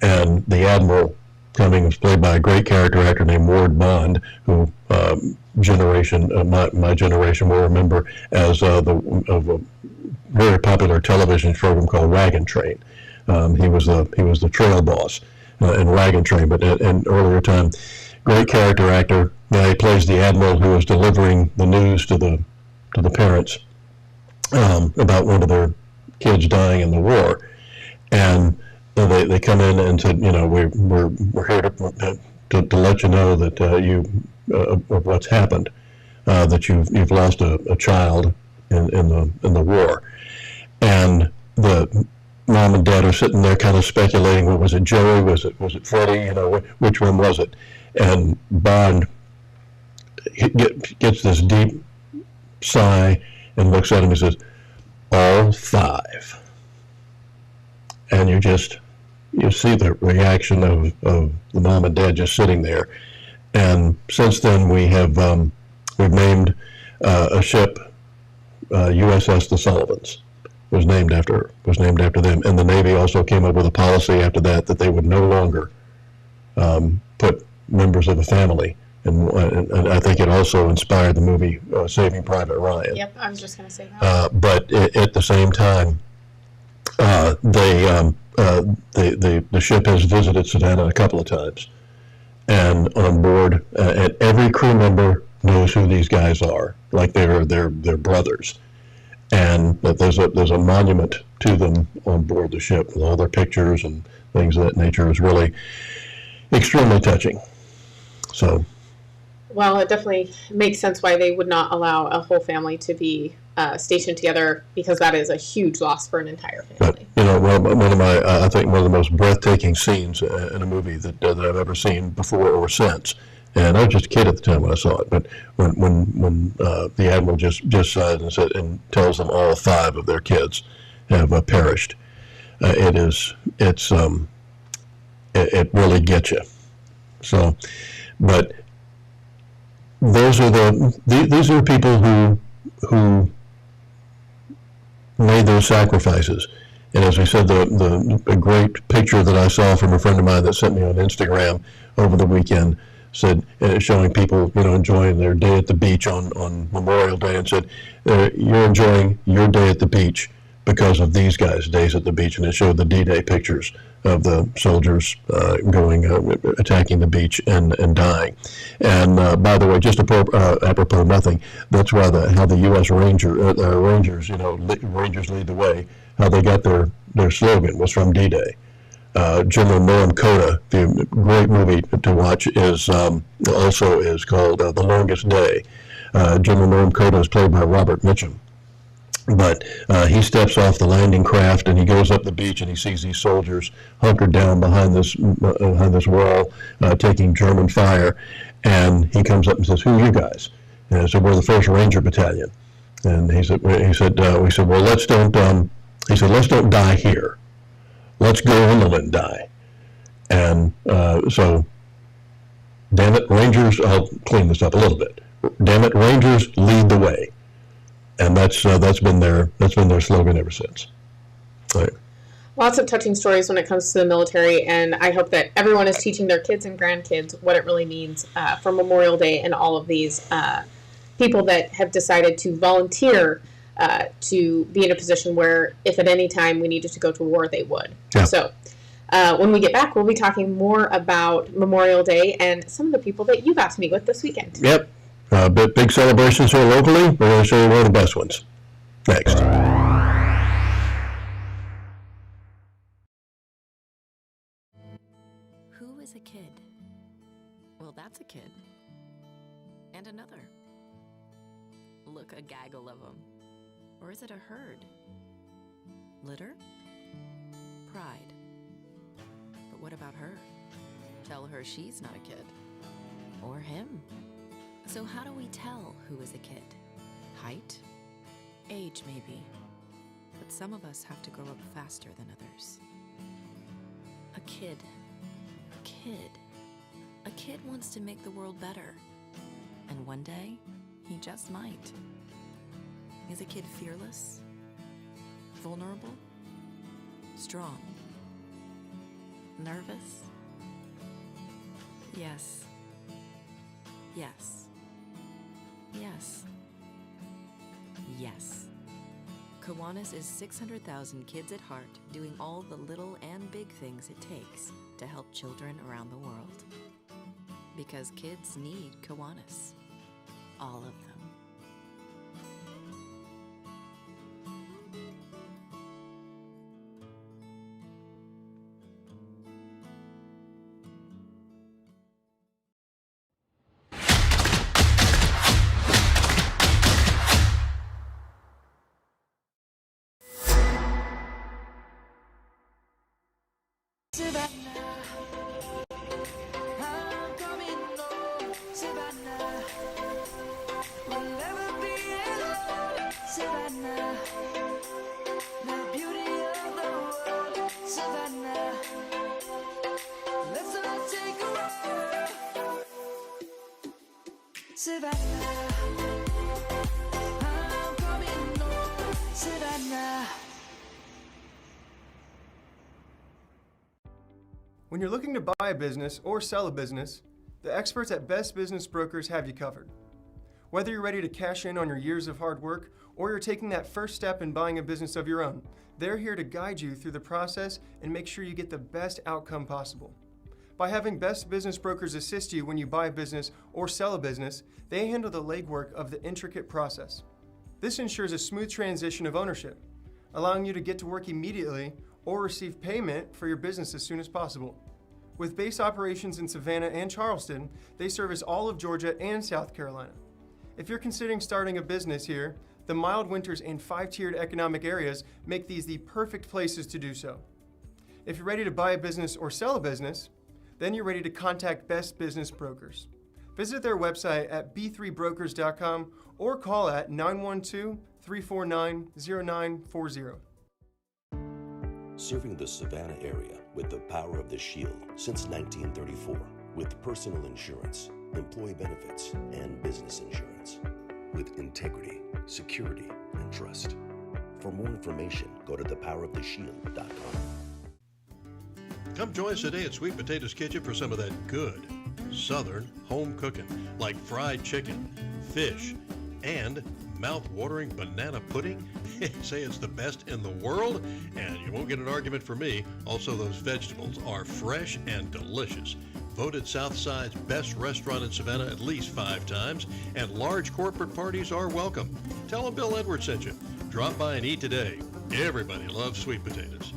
and the Admiral coming was played by a great character actor named Ward Bond, who my generation will remember as of a very popular television program called Wagon Train. He was the trail boss in Wagon Train, but in earlier time, great character actor. He plays the Admiral who is delivering the news to the parents about one of their kids dying in the war, and they come in and said, we're here to let you know that of what's happened, that you've lost a child in the war, and the mom and dad are sitting there kind of speculating. What was it, Joey? Was it Freddie? Which one was it? And Bond gets this deep sigh and looks at him and says, all 5. And you see the reaction of the mom and dad just sitting there. And since then we've named a ship, USS the Sullivans, was named after them. And the Navy also came up with a policy after that they would no longer put members of the family. And I think it also inspired the movie Saving Private Ryan. Yep, I was just going to say that. But at the same time, the ship has visited Savannah a couple of times, and on board, and every crew member knows who these guys are, like they're brothers, and that there's a monument to them on board the ship with all their pictures and things of that nature. Is really extremely touching. So. Well, it definitely makes sense why they would not allow a whole family to be stationed together, because that is a huge loss for an entire family. But, I think one of the most breathtaking scenes in a movie that I've ever seen before or since. And I was just a kid at the time when I saw it. But when the Admiral just sighed and said, and tells them all 5 of their kids have perished, it really gets you. So, but these are people who made those sacrifices. And as I said, a great picture that I saw from a friend of mine that sent me on Instagram over the weekend said, showing people enjoying their day at the beach on Memorial Day, and said, you're enjoying your day at the beach because of these guys' days at the beach. And it showed the D-Day pictures of the soldiers attacking the beach and dying. And by the way, just apropos nothing, that's why how the U.S. Rangers, Rangers lead the way. How they got their slogan was from D-Day. General Norm Cota, the great movie to watch, is called The Longest Day. General Norm Cota is played by Robert Mitchum. But he steps off the landing craft and he goes up the beach and he sees these soldiers hunkered down behind this wall, taking German fire. And he comes up and says, "Who are you guys?" And I said, "We're the 1st Ranger Battalion." And we said, "Well, let's don't die here. Let's go inland and die." And so, damn it, Rangers. I'll clean this up a little bit. Damn it, Rangers lead the way. And that's been their slogan ever since. Right. Lots of touching stories when it comes to the military, and I hope that everyone is teaching their kids and grandkids what it really means for Memorial Day, and all of these people that have decided to volunteer to be in a position where, if at any time we needed to go to war, they would. Yeah. So when we get back, we'll be talking more about Memorial Day and some of the people that you got to meet with this weekend. Yep. Big celebrations here locally. We're going to show you one of the best ones next. Look, a gaggle of them. Or is it a herd? Litter? Pride. But what about her? Tell her she's not a kid. Or him. So how do we tell who is a kid? Height? Age, maybe. But some of us have to grow up faster than others. A kid. A kid. A kid wants to make the world better. And one day, he just might. Is a kid fearless? Vulnerable? Strong? Nervous? Yes. Yes. Yes. Yes. Kiwanis is 600,000 kids at heart doing all the little and big things it takes to help children around the world. Because kids need Kiwanis. All of them. When you're looking to buy a business or sell a business, the experts at Best Business Brokers have you covered. Whether you're ready to cash in on your years of hard work or you're taking that first step in buying a business of your own, they're here to guide you through the process and make sure you get the best outcome possible. By having Best Business Brokers assist you when you buy a business or sell a business, they handle the legwork of the intricate process. This ensures a smooth transition of ownership, allowing you to get to work immediately or receive payment for your business as soon as possible. With base operations in Savannah and Charleston, they service all of Georgia and South Carolina. If you're considering starting a business here, the mild winters and 5-tiered economic areas make these the perfect places to do so. If you're ready to buy a business or sell a business, then you're ready to contact Best Business Brokers. Visit their website at b3brokers.com or call at 912-349-0940. Serving the Savannah area with the power of the Shield since 1934, with personal insurance, employee benefits, and business insurance, with integrity, security, and trust. For more information, go to thepoweroftheshield.com. Come join us today at Sweet Potatoes Kitchen for some of that good Southern home cooking, like fried chicken, fish, and mouth-watering banana pudding. Say it's the best in the world, and you won't get an argument from me. Also, those vegetables are fresh and delicious. Voted Southside's best restaurant in Savannah at least 5 times, and large corporate parties are welcome. Tell them Bill Edwards sent you. Drop by and eat today. Everybody loves sweet potatoes.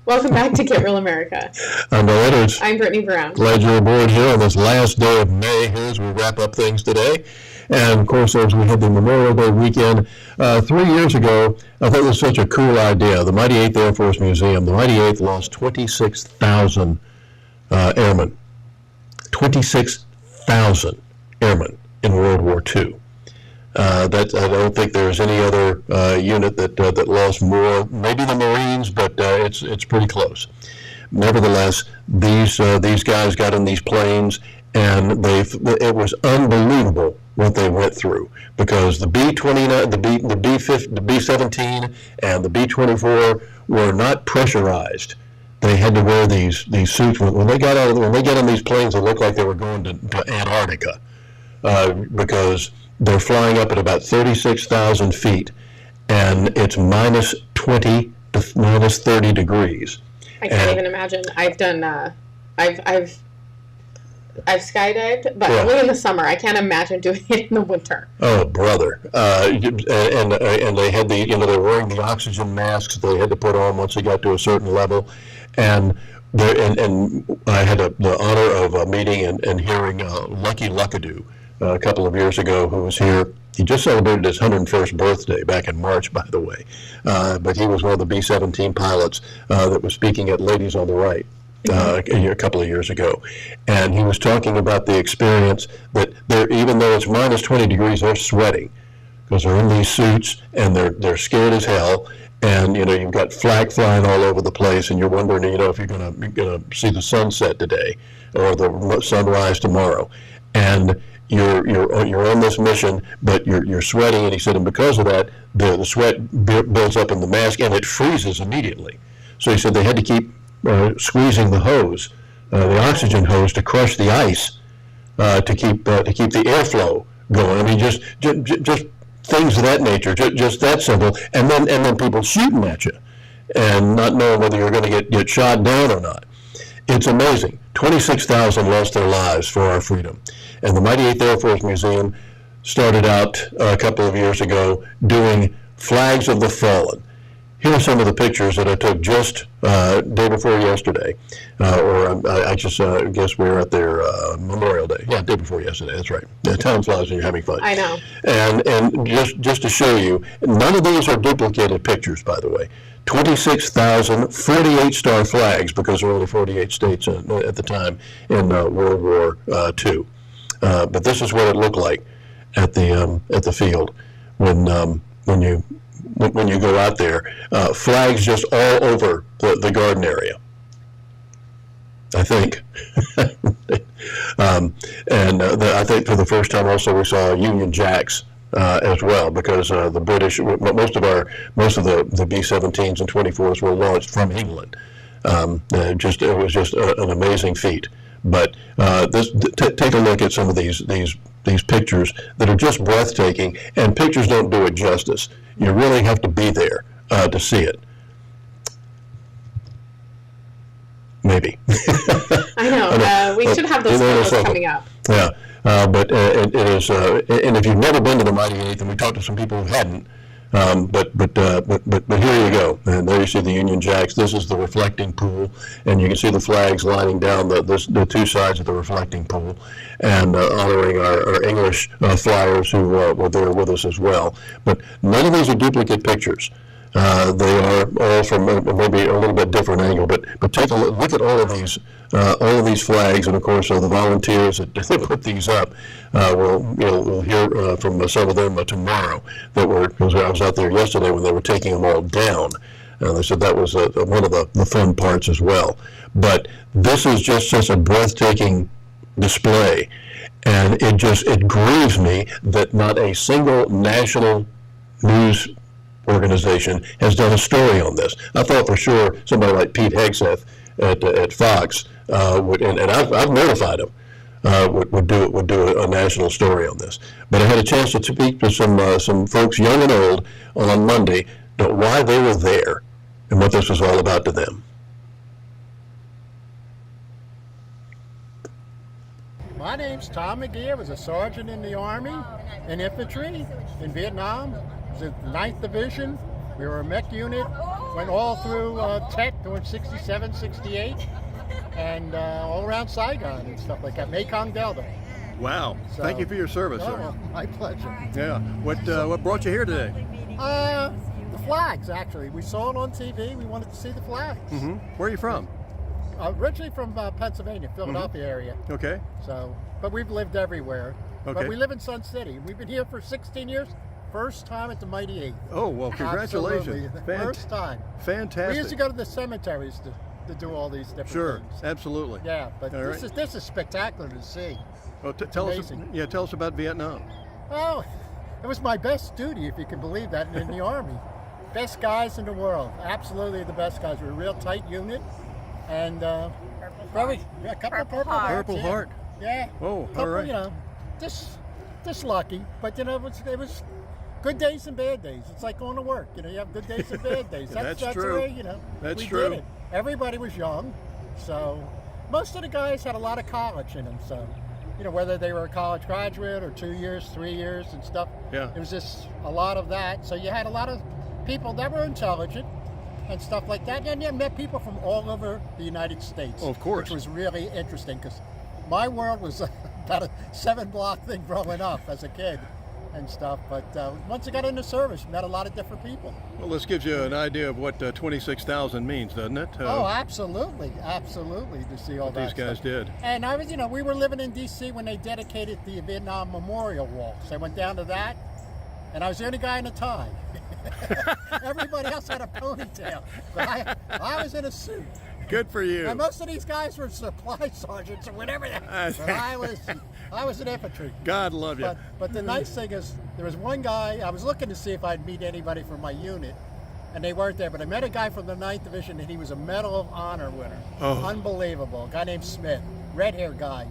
Welcome back to Get Real America. I'm Bill Edwards. I'm Brittany Brown. Glad you're aboard here on this last day of May here as we wrap up things today. And of course, as we had the Memorial Day weekend 3 years ago, I thought it was such a cool idea. The Mighty 8th Air Force Museum, the Mighty 8th lost 26,000 airmen. 26,000 airmen in World War II. I don't think there's any other unit that lost more. Maybe the Marines, but it's pretty close. Nevertheless, these guys got in these planes, and it was unbelievable what they went through, because the B-29, the B-17, and the B-24 were not pressurized they had to wear these suits when they got on these planes. It looked like they were going to Antarctica because they're flying up at about 36,000 feet, and it's minus 20 to minus 30 degrees. I can't even imagine. I've done. I've skydived, but only in the summer. I can't imagine doing it in the winter. Oh, brother! And they had they're wearing the oxygen masks they had to put on once they got to a certain level, and I had the honor of meeting and hearing Lucky Luckadoo a couple of years ago, who was here. He just celebrated his 101st birthday back in March, by the way. But he was one of the B-17 pilots that was speaking at Ladies on the Right. A couple of years ago, and he was talking about the experience that even though it's minus 20 degrees, they're sweating because they're in these suits and they're scared as hell, and you've got flak flying all over the place, and you're wondering if you're gonna see the sunset today or the sunrise tomorrow, and you're on this mission, but you're sweating, and he said, and because of that, the sweat builds up in the mask and it freezes immediately. So he said they had to keep squeezing the hose, the oxygen hose, to crush the ice to keep the airflow going. I mean, just things of that nature, just that simple. And then people shooting at you, and not knowing whether you're going to get shot down or not. It's amazing. 26,000 lost their lives for our freedom, and the Mighty 8th Air Force Museum started out a couple of years ago doing flags of the fallen. Here are some of the pictures that I took just day before yesterday, or I just guess we were at their Memorial Day. Yeah, day before yesterday. That's right. Time flies when you're having fun. I know. And just to show you, none of these are duplicated pictures, by the way. 26,000 48-star flags, because there were only 48 states at the time in World War II. But this is what it looked like at the field when you go out there, flags just all over the garden area, I think. I think for the first time also we saw Union Jacks as well, because the British, most of the B-17s and 24s were launched from England. It was just an amazing feat. But take a look at some of these pictures that are just breathtaking, and pictures don't do it justice. You really have to be there to see it. Maybe. I know. We should have those photos coming up. Yeah, but it is. And if you've never been to the Mighty 8th, and we talked to some people who hadn't, but here you go, and there you see the Union Jacks. This is the reflecting pool, and you can see the flags lining down the two sides of the reflecting pool, and honoring our English flyers who were there with us as well. But none of these are duplicate pictures. They are all from maybe a little bit different angle, but take a look at all of these flags, and of course the volunteers that put these up. We'll hear from some of them tomorrow. Because I was out there yesterday when they were taking them all down, and they said that was one of the fun parts as well. But this is just such a breathtaking display, and it grieves me that not a single national news organization has done a story on this. I thought for sure somebody like Pete Hegseth at Fox and I've notified him would do a national story on this. But I had a chance to speak to some folks, young and old, on Monday, why they were there and what this was all about to them. My name's Tom McGee. I was a sergeant in the Army, in infantry, in Vietnam. I was in the 9th Division. We were a mech unit. Went all through Tet, doing 67, 68, and all around Saigon and stuff like that. Mekong Delta. Wow. So, thank you for your service, sir. Well, my pleasure. Yeah. What brought you here today? The flags, actually. We saw it on TV. We wanted to see the flags. Mm-hmm. Where are you from? Originally from Pennsylvania, Philadelphia area. Okay. So, but we've lived everywhere. Okay. But we live in Sun City. We've been here for 16 years. First time at the Mighty 8th. Oh, well, congratulations. First time. Fantastic. We used to go to the cemeteries to do all these different things. Absolutely. Yeah, but all this is spectacular to see. Well, tell us about Vietnam. Oh, it was my best duty, if you can believe that, in the Army. Best guys in the world. Absolutely the best guys. We're a real tight unit. and probably a couple of Purple Hearts. Purple Heart. Yeah. Oh, couple, all right. You know, just lucky, but you know, it was good days and bad days. It's like going to work. You know, you have good days and bad days. That's the true. way, you know, That's we true. did it. Everybody was young, so most of the guys had a lot of college in them. So, you know, whether they were a college graduate or 2 years, 3 years, and stuff. Yeah. It was just a lot of that. So you had a lot of people that were intelligent and stuff like that, and you met people from all over the United States. Oh, of course. Which was really interesting because my world was about a 7-block thing growing up as a kid and stuff. But once I got into service, met a lot of different people. Well, this gives you an idea of what 26,000 means, doesn't it? Oh, absolutely, absolutely, to see all what that these guys stuff. did. And I was, you know, we were living in D.C. when they dedicated the Vietnam Memorial Wall. So I went down to that, and I was the only guy in a tie. Everybody else had a ponytail, but I was in a suit. Good for you. And most of these guys were supply sergeants or whatever that. But I was an infantry. God love you. But the nice thing is, there was one guy, I was looking to see if I'd meet anybody from my unit, and they weren't there, but I met a guy from the 9th Division, and he was a Medal of Honor winner. Oh. Unbelievable. A guy named Smith, red-haired guy.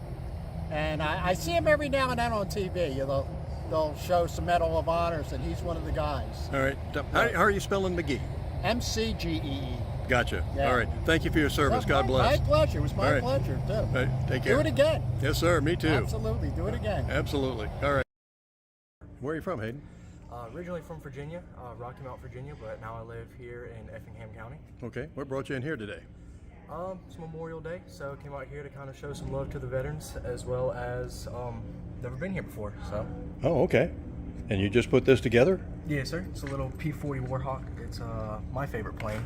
And I see him every now and then on TV. You know, they'll show some Medal of Honors, and he's one of the guys. All right. How are you spelling McGee? McGee. Gotcha. Yeah. All right. Thank you for your service. God bless. My pleasure. It was my All right. pleasure, too. All right. Take care. Do it again. Yes, sir. Me too. Absolutely. Do it again. Absolutely. All right. Where are you from, Hayden? Originally from Virginia, Rocky Mount, Virginia, but now I live here in Effingham County. Okay. What brought you in here today? It's Memorial Day, so I came out here to kind of show some love to the veterans, as well as never been here before. So. Oh, okay. And you just put this together? Yes, sir. It's a little P-40 Warhawk. It's my favorite plane.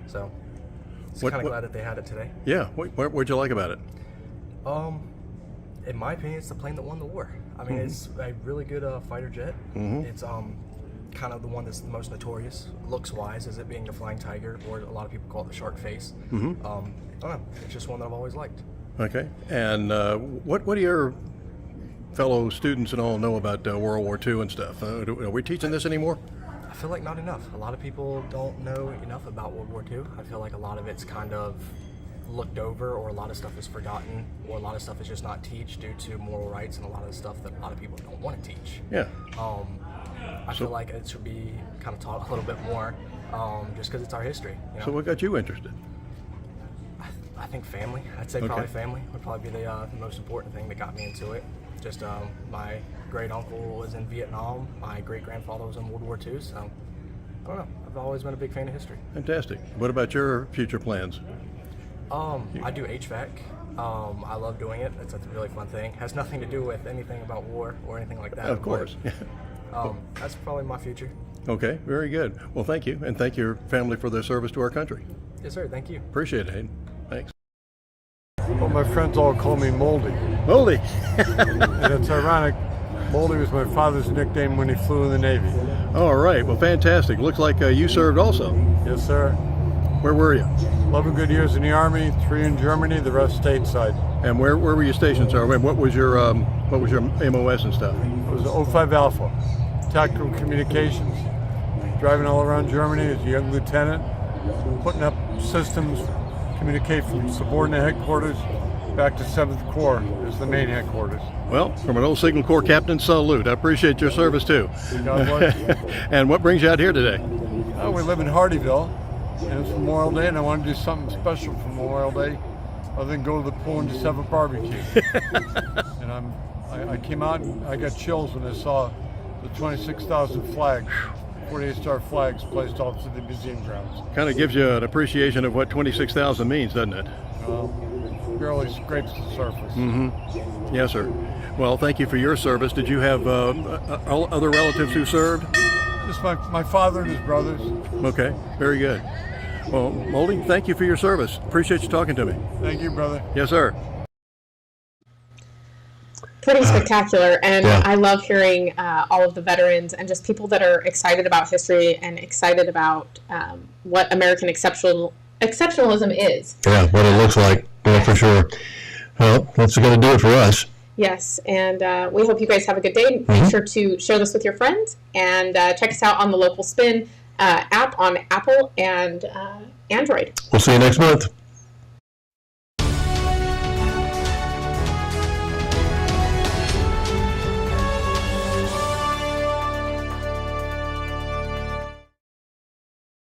So, kind of glad that they had it today. Yeah. What'd you like about it? In my opinion, it's the plane that won the war. I mean, it's a really good fighter jet. It's kind of the one that's the most notorious, looks-wise, as it being the Flying Tiger, or a lot of people call it the Shark Face. I don't know. It's just one that I've always liked. Okay. And what do your fellow students and all know about World War II and stuff? Are we teaching this anymore? I feel like not enough. A lot of people don't know enough about World War II. I feel like a lot of it's kind of looked over, or a lot of stuff is forgotten, or a lot of stuff is just not taught due to moral rights, and a lot of the stuff that a lot of people don't want to teach. Yeah. I feel like it should be kind of taught a little bit more, just because it's our history. You know? So what got you interested? I think family. I'd say probably family would probably be the most important thing that got me into it. Just my great uncle was in Vietnam. My great grandfather was in World War II. So I don't know. I've always been a big fan of history. Fantastic. What about your future plans? I do HVAC. I love doing it. It's a really fun thing. Has nothing to do with anything about war or anything like that. Of course. That's probably my future. Okay, very good. Well, thank you, and thank your family for their service to our country. Yes, sir. Thank you. Appreciate it, Hayden. Thanks. Well, my friends all call me Moldy. Moldy. And it's ironic. Moldy was my father's nickname when he flew in the Navy. All right. Well, fantastic. Looks like you served also. Yes, sir. Where were you? 11 good years in the Army, 3 in Germany, the rest stateside. And where were you stationed, sir? What was your MOS and stuff? It was 05 Alpha, tactical communications. Driving all around Germany as a young lieutenant, putting up systems, communicate from subordinate headquarters back to 7th Corps as the main headquarters. Well, from an old Signal Corps captain, salute. I appreciate your service too. God bless you. And what brings you out here today? Oh, we live in Hardyville, and it's Memorial Day, and I want to do something special for Memorial Day, other than go to the pool and just have a barbecue. And I came out and I got chills when I saw the 26,000 flags, 48-star flags placed all through the museum grounds. Kind of gives you an appreciation of what 26,000 means, doesn't it? Barely scrapes the surface. Mm-hmm. Yes, sir. Well, thank you for your service. Did you have other relatives who served? Just my father and his brothers. Okay, very good. Well, Moldy, thank you for your service. Appreciate you talking to me. Thank you, brother. Yes, sir. Pretty spectacular, and I love hearing all of the veterans and just people that are excited about history and excited about what American exceptionalism is. Yeah, what it looks like, yeah, for sure. Well, that's going to do it for us. Yes, and we hope you guys have a good day. Make sure to share this with your friends, and check us out on the Local Spin app on Apple and Android. We'll see you next month.